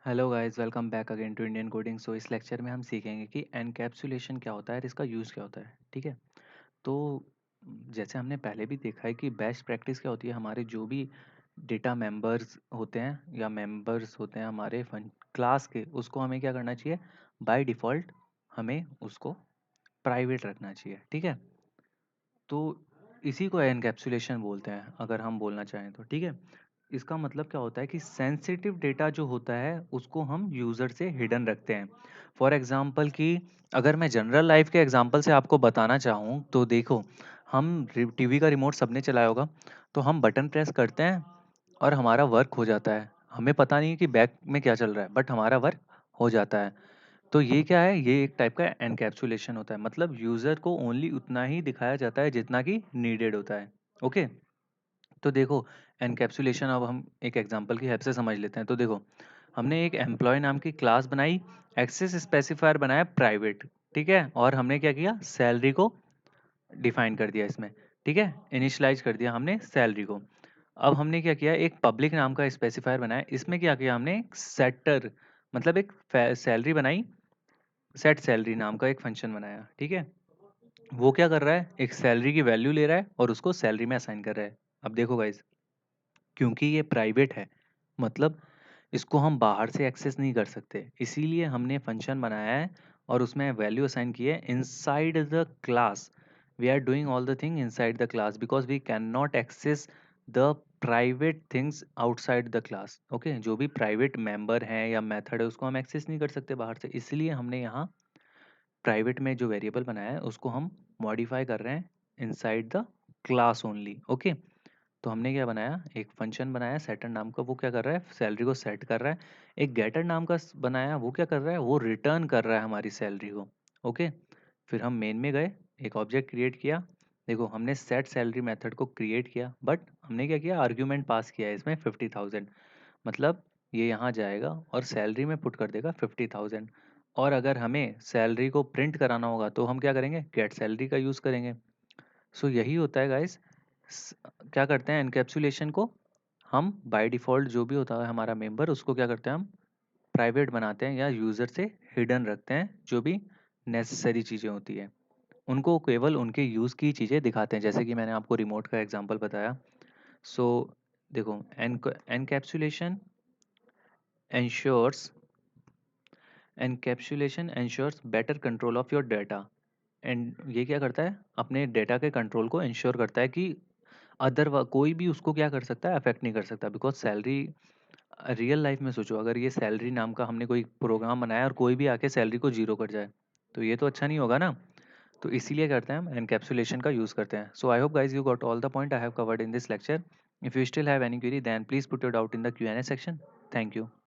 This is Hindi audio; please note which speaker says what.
Speaker 1: Hello guys, welcome back again to Indian coding. So इस लेक्चर में हम सीखेंगे कि एनकैप्सुलेशन क्या होता है और इसका यूज़ क्या होता है। ठीक है। तो जैसे हमने पहले भी देखा है कि बेस्ट प्रैक्टिस क्या होती है, हमारे जो भी डेटा मेंबर्स होते हैं या मेंबर्स होते हैं हमारे फन क्लास के, उसको हमें क्या करना चाहिए, बाय डिफ़ॉल्ट हमें उसको प्राइवेट रखना चाहिए। ठीक है। तो इसी को एनकैप्सुलेशन बोलते हैं अगर हम बोलना चाहें तो। ठीक है। इसका मतलब क्या होता है कि सेंसिटिव डेटा जो होता है उसको हम यूज़र से हिडन रखते हैं। फॉर एग्जांपल कि अगर मैं जनरल लाइफ के एग्जांपल से आपको बताना चाहूँ तो देखो, हम टीवी का रिमोट सबने चलाया होगा। तो हम बटन प्रेस करते हैं और हमारा वर्क हो जाता है। हमें पता नहीं है कि बैक में क्या चल रहा है, बट हमारा वर्क हो जाता है। तो ये क्या है, ये एक टाइप का एनकैप्सुलेशन होता है। मतलब यूज़र को ओनली उतना ही दिखाया जाता है जितना कि नीडेड होता है। ओके। तो देखो, एनकैप्सुलेशन अब हम एक एग्जांपल की हेल्प से समझ लेते हैं। तो देखो, हमने एक एम्प्लॉय नाम की क्लास बनाई, एक्सेस स्पेसिफायर बनाया प्राइवेट। ठीक है। और हमने क्या किया, सैलरी को डिफाइन कर दिया इसमें। ठीक है। इनिशियलाइज कर दिया हमने सैलरी को। अब हमने क्या किया, एक पब्लिक नाम का स्पेसिफायर बनाया। इसमें क्या किया हमने, सेटर मतलब एक सैलरी बनाई, सेट सैलरी नाम का एक फंक्शन बनाया। ठीक है। वो क्या कर रहा है, एक सैलरी की वैल्यू ले रहा है और उसको सैलरी में असाइन कर रहा है। अब देखो गाइस, क्योंकि ये प्राइवेट है, मतलब इसको हम बाहर से एक्सेस नहीं कर सकते, इसीलिए हमने फंक्शन बनाया है और उसमें वैल्यू असाइन की है inside the class. We are doing all the thing inside the class because we can not access the private things outside the class. Okay, जो भी प्राइवेट मेंबर हैं या मेथड है उसको हम एक्सेस नहीं कर सकते बाहर से, इसलिए हमने यहाँ प्राइवेट में जो वेरिएबल बनाया है उसको हम मॉडिफाई कर रहे हैं inside the class only. Okay. तो हमने क्या बनाया, एक फंक्शन बनाया सेटर नाम का, वो क्या कर रहा है, सैलरी को सेट कर रहा है। एक गेटर नाम का बनाया, वो क्या कर रहा है, वो रिटर्न कर रहा है हमारी सैलरी को। ओके। फिर हम मेन में गए, एक ऑब्जेक्ट क्रिएट किया। देखो, हमने सेट सैलरी मेथड को क्रिएट किया, बट हमने क्या किया, आर्ग्यूमेंट पास किया है इसमें 50,000। मतलब ये यहाँ जाएगा और सैलरी में पुट कर देगा 50,000। और अगर हमें सैलरी को प्रिंट कराना होगा तो हम क्या करेंगे, गेट सैलरी का यूज़ करेंगे। सो यही होता है गाइस। क्या करते हैं, एनकैप्सुलेशन को हम बाय डिफ़ॉल्ट जो भी होता है हमारा मेंबर, उसको क्या करते हैं, हम प्राइवेट बनाते हैं या यूज़र से हिडन रखते हैं। जो भी नेसेसरी चीज़ें होती है उनको केवल उनके यूज़ की चीज़ें दिखाते हैं, जैसे कि मैंने आपको रिमोट का एग्जांपल बताया। सो देखो, encapsulation ensures encapsulation ensures better control of your data. And ये क्या करता है, अपने डेटा के कंट्रोल को इंश्योर करता है कि अदर कोई भी उसको क्या कर सकता है, अफेक्ट नहीं कर सकता। बिकॉज सैलरी, रियल लाइफ में सोचो, अगर ये सैलरी नाम का हमने कोई प्रोग्राम बनाया और कोई भी आके सैलरी को जीरो कर जाए तो ये तो अच्छा नहीं होगा ना। तो इसीलिए करते हैं हम एनकैप्सुलेशन का यूज़ करते हैं। So I hope guys you got all the point I have covered in this lecture. If you still have any query then please put your doubt in the Q&A section. Thank you.